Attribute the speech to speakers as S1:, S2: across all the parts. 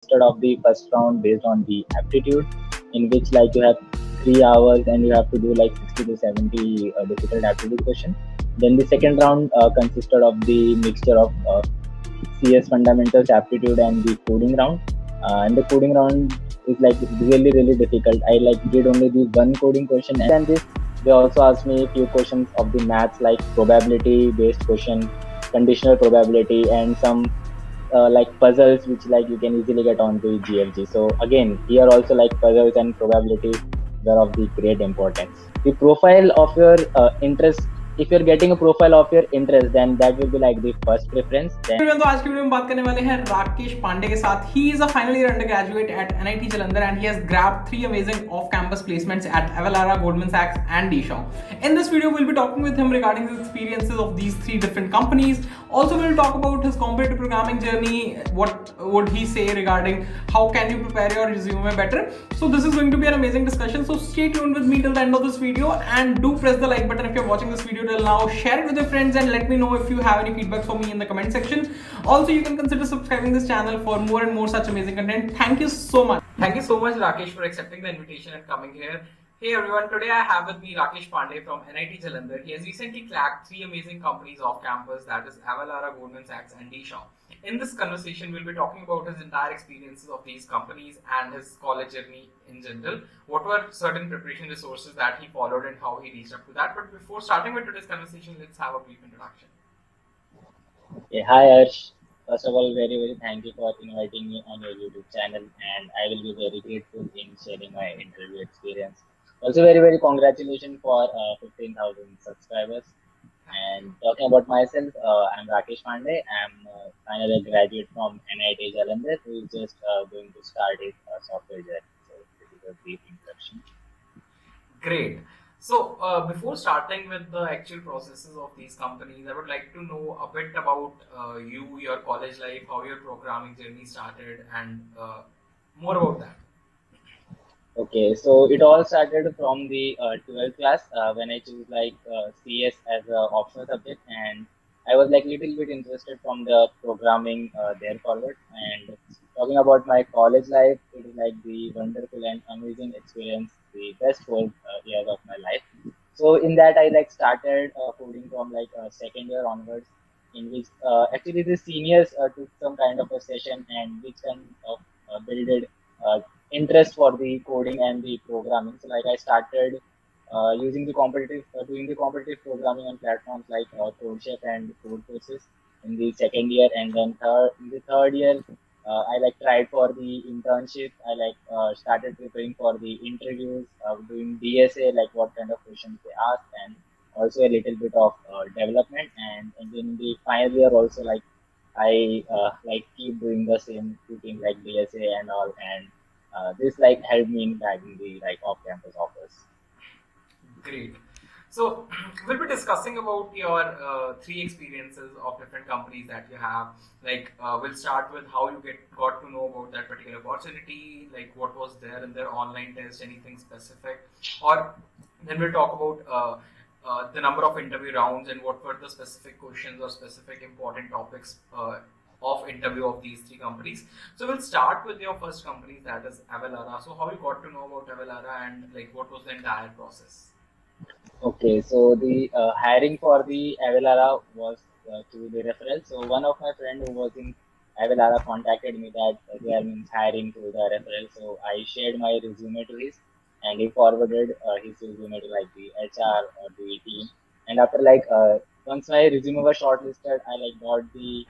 S1: Instead of the first round based on the aptitude, in which like you have 3 hours and you have to do like 60 to 70 difficult aptitude question. Then the second round consisted of the mixture of CS fundamentals, aptitude, and the coding round. And the coding round is like really difficult. I like did only the one coding question, and this they also asked me a few questions of the maths like probability based question, conditional probability, and some like puzzles which like you can easily get on the GFG. So again, here also like puzzles and probability were of the great importance. The profile of your interest, if you're getting a profile of your interest, then that will be like the first preference. Then
S2: तो आज की video में बात करने वाले हैं राकेश पांडे के साथ. He is a final year undergraduate at NIT Jalandhar and he has grabbed 3 amazing off-campus placements at Avalara, Goldman Sachs, and DShaw. In this video, we'll be talking with him regarding his experiences of these 3 different companies. Also, we'll talk about his competitive programming journey. What would he say regarding how can you prepare your resume better? So this is going to be an amazing discussion. So stay tuned with me till the end of this video and do press the like button if you're watching this video till now. Share it with your friends and let me know if you have any feedback for me in the comment section. Also, you can consider subscribing this channel for more and more such amazing content. Thank you so much. Thank you so much, Rakesh, for accepting the invitation and coming here. Hey everyone, today I have with me Rakesh Pandey from NIT Jalandhar. He has recently cracked 3 amazing companies off campus, that is Avalara, Goldman Sachs, and DShaw. In this conversation, we'll be talking about his entire experiences of these companies and his college journey in general. What were certain preparation resources that he followed and how he reached up to that. But before starting with today's conversation, let's have a brief introduction.
S1: hi Arsh. First of all, very thank you for inviting me on your YouTube channel, and I will be very grateful in sharing my interview experience. Also, very congratulations for 15,000 subscribers. And talking about myself, I'm Rakesh Pandey. I'm final year graduate from NIT Jalandhar, who is just going to start his software journey. So this is a brief introduction.
S2: Great. So, before starting with the actual processes of these companies, I would like to know a bit about you, your college life, how your programming journey started, and more about that.
S1: Okay, so it all started from the 12th class when I chose like CS as a optional subject, and I was like little bit interested from the programming there forward. And talking about my college life, it is like the wonderful and amazing experience, the best 4 years of my life. So in that, I like started coding from like second year onwards, in which actually the seniors took some kind of a session and which kind of builded interest for the coding and the programming. So like I started using the competitive, doing the competitive programming on platforms like CodeChef and Code Courses in the second year, and then in the third year, I like tried for the internship. I like started preparing for the interviews, doing DSA, like what kind of questions they ask, and also a little bit of development. And then in the final year also like I like keep doing the same routine like DSA and all, and this like helped me in bagging the like off-campus offers.
S2: Great. So, we'll be discussing about your 3 experiences of different companies that you have. Like, we'll start with how you got to know about that particular opportunity, like what was there in their online test, anything specific, or then we'll talk about the number of interview rounds and what were the specific questions or specific important topics of interview of these 3 companies. So we'll start with your first company, that is Avalara. So how you got to know about Avalara and like what was the entire process?
S1: Okay, so the hiring for the Avalara was through the referral. So one of my friend who was in Avalara contacted me that they are means hiring through the referral. So I shared my resume to his, and he forwarded his resume to like the HR or the team. And after like once my resume was shortlisted, I like got the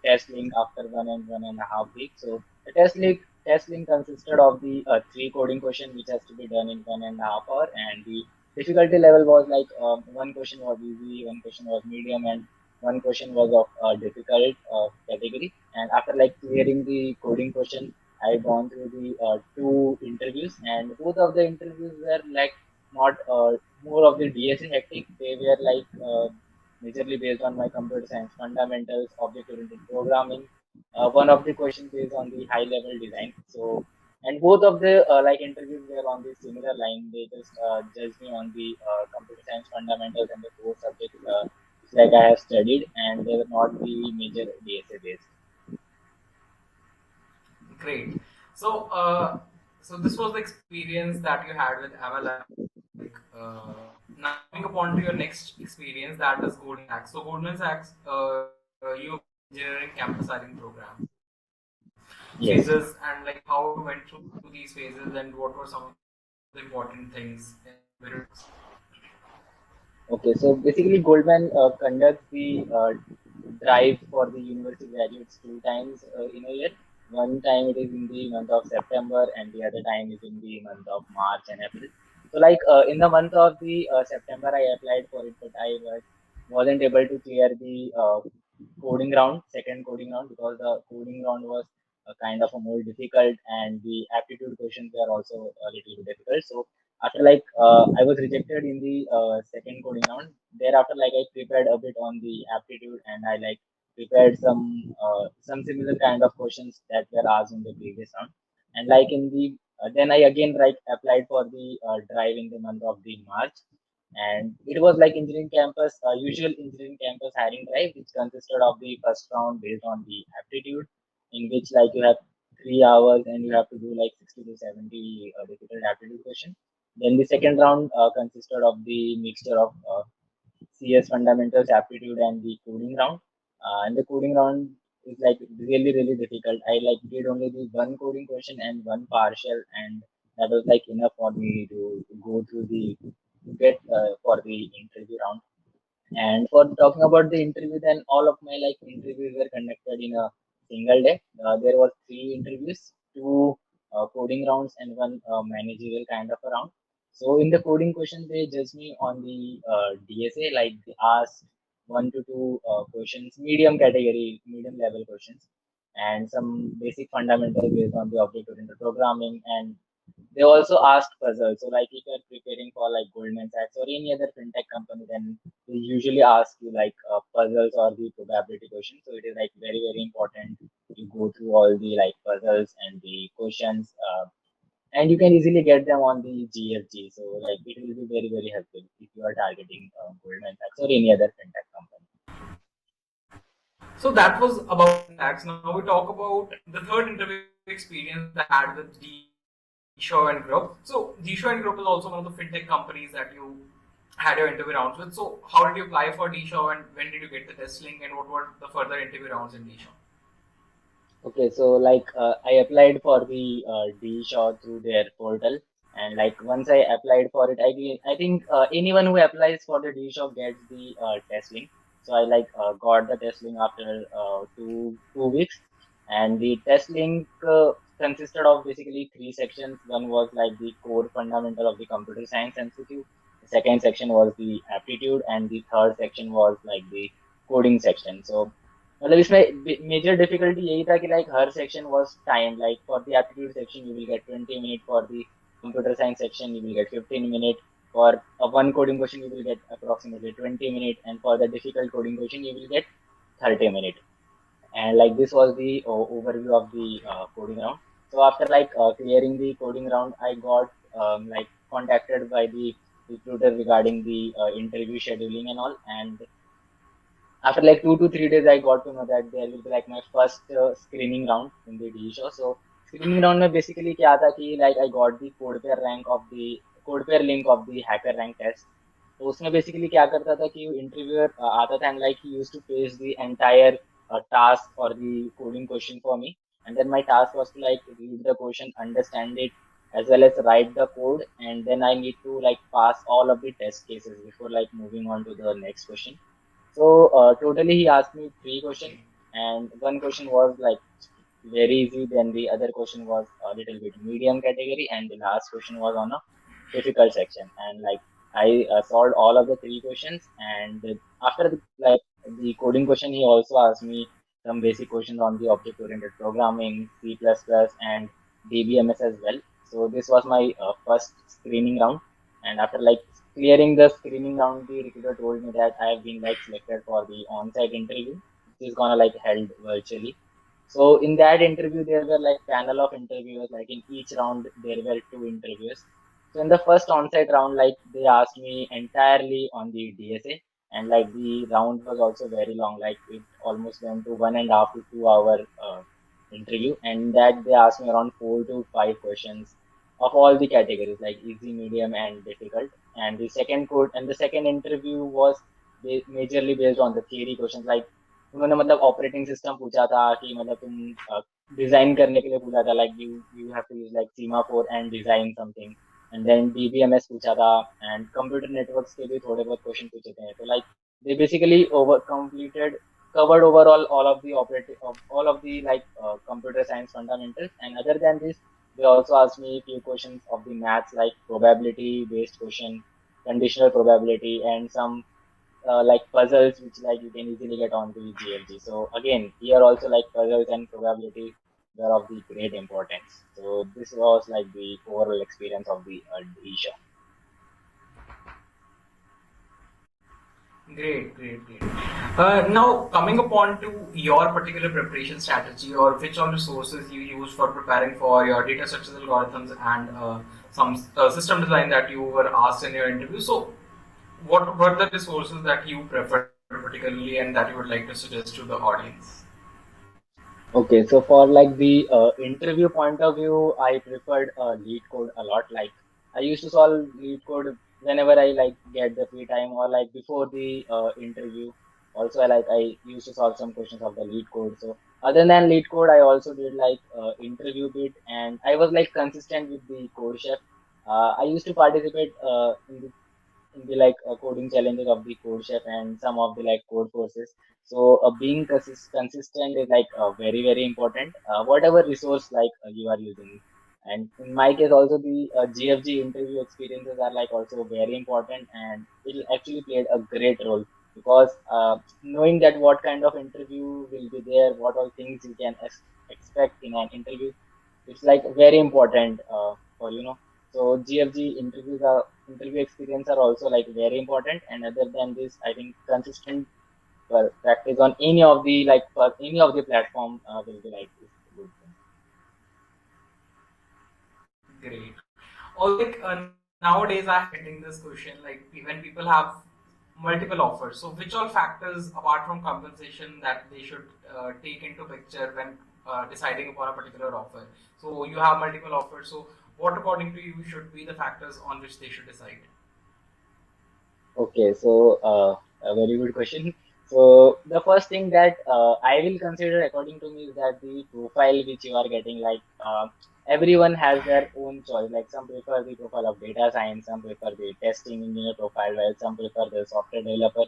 S1: test link after 1.5 weeks. So the test link consisted of the 3 coding questions which has to be done in 1.5 hours, and the difficulty level was like one question was easy, one question was medium, and one question was of difficult category. And after like clearing the coding question, I gone through the 2 interviews, and both of the interviews were like not more of the DSA hectic. They were like majorly based on my computer science fundamentals, object-oriented programming. One of the questions based on the high-level design. So and both of the like interviews were on the similar line. They just judged me on the computer science fundamentals and the core subjects like I have studied, and they were not the major DSA based.
S2: Great. So, so this was the experience that you had with Avalanche. Now coming upon to your next experience, that is Goldman Sachs. So Goldman Sachs, you engineering campus hiring program
S1: Yes.
S2: phases, and like how you went through these phases and what were some of the important things.
S1: Okay, so basically Goldman conducts the drive for the university graduates two times in a year. One time it is in the month of September, and the other time is in the month of March and April. So like in the month of the September, I applied for it, but wasn't able to clear the coding round, second coding round, because the coding round was kind of a more difficult, and the aptitude questions were also a little bit difficult. So after like I was rejected in the second coding round. Thereafter, like I prepared a bit on the aptitude, and I like prepared some similar kind of questions that were asked in the previous round. And like in the then I again like applied for the drive in the month of the March, and it was like engineering campus, usual engineering campus hiring drive, which consisted of the first round based on the aptitude, in which like you have 3 hours and you have to do like 60 to 70 difficult aptitude questions. Then the second round consisted of the mixture of CS fundamentals, aptitude, and the coding round. And the coding round is like really really difficult. I like did only the one coding question and one partial, and that was like enough for me to go through the to get for the interview round. And for talking about the interview, then all of my like interviews were conducted in a single day. There were three interviews, two coding rounds, and one managerial kind of a round. So in the coding question, they judged me on the DSA, like they asked one to two questions, medium category, medium level questions, and some basic fundamentals based on the object-oriented programming. And they also asked puzzles. So like if you're preparing for like Goldman Sachs or any other fintech company, then they usually ask you like puzzles or the probability questions. So it is like very very important you go through all the like puzzles and the questions, and you can easily get them on the GFG. So like it will be very very helpful if you are targeting Goldman Sachs or any other fintech company.
S2: So that was about tax. Now we talk about the third interview experience that I had with Gshow and Group. So Gshow and Group is also one of the fintech companies that you had your interview rounds with. So how did you apply for Gshow, and when did you get the test link, and what were the further interview rounds in Gshow?
S1: Okay, so like I applied for the D-Shaw through their portal, and like once I applied for it, I think anyone who applies for the D-Shaw gets the test link. So I like got the test link after two weeks, and the test link consisted of basically three sections. One was like the core fundamental of the computer science institute. The second section was the aptitude, and the third section was like the coding section. So मतलब इसमें major difficulty यही था कि like her section was time, like for the aptitude section you will get 20 minute, for the computer science section you will get 15 minute, for a one coding question you will get approximately 20 minutes, and for the difficult coding question you will get 30 minutes. And like this was the overview of the coding round. So after like clearing the coding round, I got like contacted by the recruiter regarding the interview scheduling and all. And after like 2 to 3 days, I got to know that there will be like my first screening round in the D show. So screening round में basically क्या था कि like I got the code pair rank of the code pair link of the hacker rank test. तो उसमें basically क्या करता था कि interviewer आता था, and like he used to face the entire task or the coding question for me, and then my task was to like read the question, understand it, as well as write the code, and then I need to like pass all of the test cases before like moving on to the next question. So totally, he asked me three questions, and one question was like very easy. Then the other question was a little bit medium category, and the last question was on a difficult section. And like I solved all of the three questions, and after like the coding question, he also asked me some basic questions on the object-oriented programming, C++, and DBMS as well. So this was my first screening round, and after like clearing the screening round, the recruiter told me that I have been like selected for the on-site interview, which is gonna like held virtually. So in that interview, there were like panel of interviewers. Like in each round, there were two interviews. So in the first on-site round, like they asked me entirely on the DSA, and like the round was also very long. Like it almost went to 1.5 to 2 hour interview, and that they asked me around 4 to 5 questions of all the categories like easy, medium, and difficult. And the second interview was majorly based on the theory questions like उन्होंने मतलब operating system पूछा था कि मतलब तुम design करने के लिए पूछा था like you you have to use like semaphore and design something and then DBMS पूछा था एंड कंप्यूटर नेटवर्क्स के भी थोड़े बहुत क्वेश्चन पूछे थे तो like they basically over completed covered overall all of the like computer science fundamentals, and other than this they also asked me a few questions of the maths like probability based question, conditional probability, and some like puzzles which like you can easily get on the GLG. So again, here also like puzzles and probability were of the great importance. So this was like the overall experience of the Isha.
S2: Great, great, great. Now, coming upon to your particular preparation strategy, or which all resources you use for preparing for your data structures algorithms and some system design that you were asked in your interview. So, what were the resources that you preferred particularly and that you would like to suggest to the audience?
S1: Okay, so for like the interview point of view, I preferred lead code a lot. Like I used to solve lead code whenever I like get the free time or like before the interview. Also, I used to solve some questions of the lead code. So other than lead code, I also did like interview bit, and I was like consistent with the code chef. I used to participate in the like coding challenges of the code chef and some of the like code courses. So being consistent is like very important, whatever resource like you are using. And in my case also the GFG interview experiences are like also very important, and it actually played a great role because knowing that what kind of interview will be there, what all things you can expect in an interview, it's like very important for so GFG interview experience are also like very important. And other than this, I think consistent practice on any of the like for any of the platform will be like is a good thing.
S2: Great. Also, like nowadays, I'm getting this question like when people have multiple offers. So, which all factors apart from compensation that they should take into picture when deciding upon a particular offer? So, you have multiple offers. So, what according to you should be the factors on which they should decide?
S1: Okay, so a very good question. So the first thing that I will consider according to me is that the profile which you are getting, like everyone has their own choice. Like some prefer the profile of data science, some prefer the testing engineer profile, while some prefer the software developer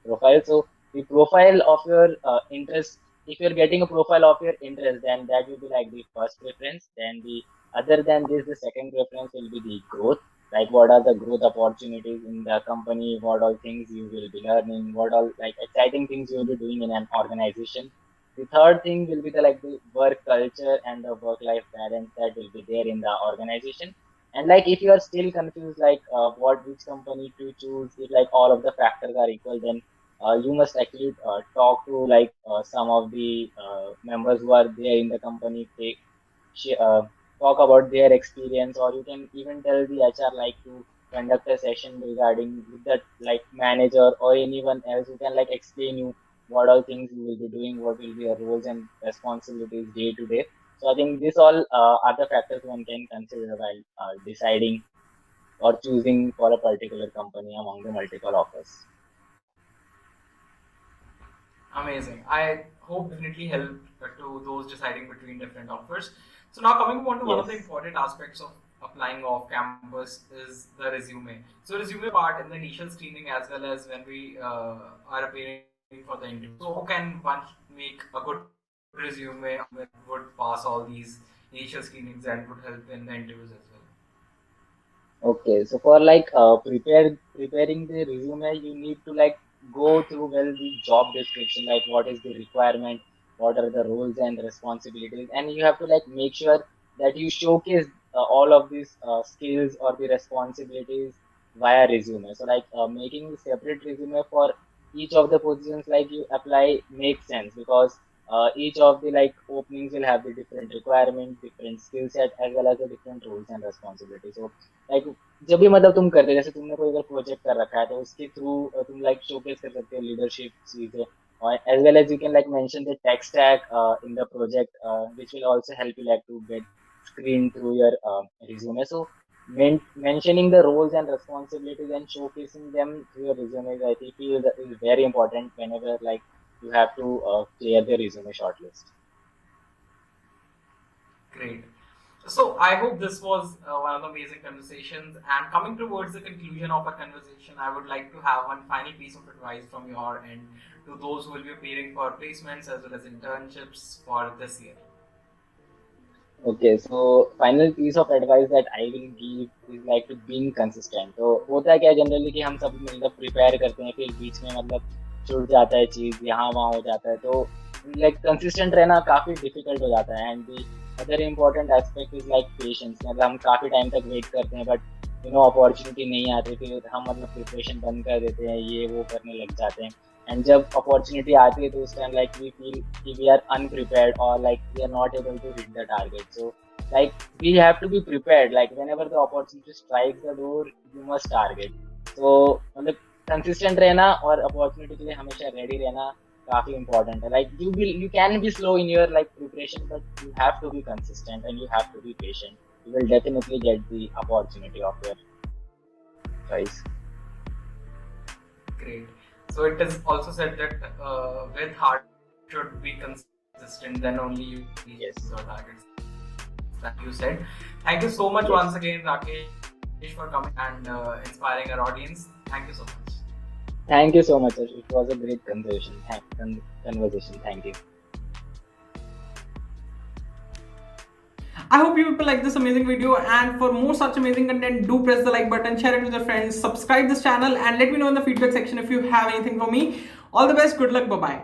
S1: profile. So the profile of your interest, if you're getting a profile of your interest, then that will be like the first preference. Then the other than this, the second preference will be the growth, like what are the growth opportunities in the company, what all things you will be learning, what all like exciting things you will be doing in an organization. The third thing will be the like the work culture and the work life balance that will be there in the organization. And like if you are still confused like what which company to choose, if like all of the factors are equal, then you must actually talk to like some of the members who are there in the company, take sh- uh, talk about their experience, or you can even tell the HR like to conduct a session regarding with that like manager or anyone else who can like explain you what all things you will be doing, what will be your roles and responsibilities day to day. So I think this all are the factors one can consider while deciding or choosing for a particular company among the multiple offers.
S2: Amazing. I hope definitely helped to those deciding between different offers. So now coming on to one of the
S1: Yes.
S2: important aspects of applying off campus is the resume. So resume part in the initial screening as well as when we are appearing for the interview. So how can one make a good resume that would pass all these initial screenings and would help in the interviews as well?
S1: Okay, so for like preparing the resume, you need to like go through well the job description, like what is the requirement, what are the roles and responsibilities, and you have to like make sure that you showcase all of these skills or the responsibilities via resume. So like making a separate resume for each of the positions like you apply makes sense because each of the like openings will have the different requirement, different skill set as well as the different roles and responsibilities. So like जब भी मतलब तुम करते हो, जैसे तुमने कोई अगर प्रोजेक्ट कर रखा है तो उसके थ्रू तुम लाइक शोकेस कर सकते हो लीडरशिप चीजें, or as well as you can like mention the tech stack in the project, which will also help you like to get screened through your resume. So mentioning the roles and responsibilities and showcasing them through your resume, I think is very important whenever like you have to clear the resume shortlist.
S2: Great. So I hope this was one of the amazing conversations. And coming towards the conclusion of our conversation, I would like to have one final piece of advice from your end to those who will be appearing for placements as well as internships for this year.
S1: Okay, so final piece of advice that I will give is like to being consistent. तो होता है क्या generally कि हम सब मतलब prepare करते हैं फिर बीच में मतलब छूट जाता है चीज यहाँ वहाँ हो जाता है तो लाइक कंसिस्टेंट रहना काफी डिफिकल्ट हो जाता है and the other important aspect is like patience मतलब हम काफी टाइम तक वेट करते हैं बट अपॉर्चुनिटी नहीं आती फिर हम मतलब प्रिपरेशन बंद कर देते हैं ये वो करने लग जाते हैं एंड जब अपॉर्चुनिटी आती है तो उस टाइम लाइक वी फील कि वी आर अनप्रिपेयर्ड और like we are not able to hit the target so like we have to be prepared like whenever the opportunity strikes the door you must target so मतलब consistent रहना और opportunity के लिए हमेशा ready रहना काफी important है like you can be slow in your like preparation but you have to be consistent and you have to be patient you will definitely get the opportunity of your choice.
S2: Great. So it is also said that with heart should be consistent, then only you reach
S1: Yes.
S2: your targets. That you said. Thank you so much
S1: Yes.
S2: once again, Rakesh, for coming and inspiring our audience. Thank you so much.
S1: Thank you so much sir. It was a great conversation. Thank you.
S2: I hope you people like this amazing video, and for more such amazing content, do press the like button, share it with your friends, subscribe this channel, and let me know in the feedback section if you have anything for me. All the best, good luck, bye bye.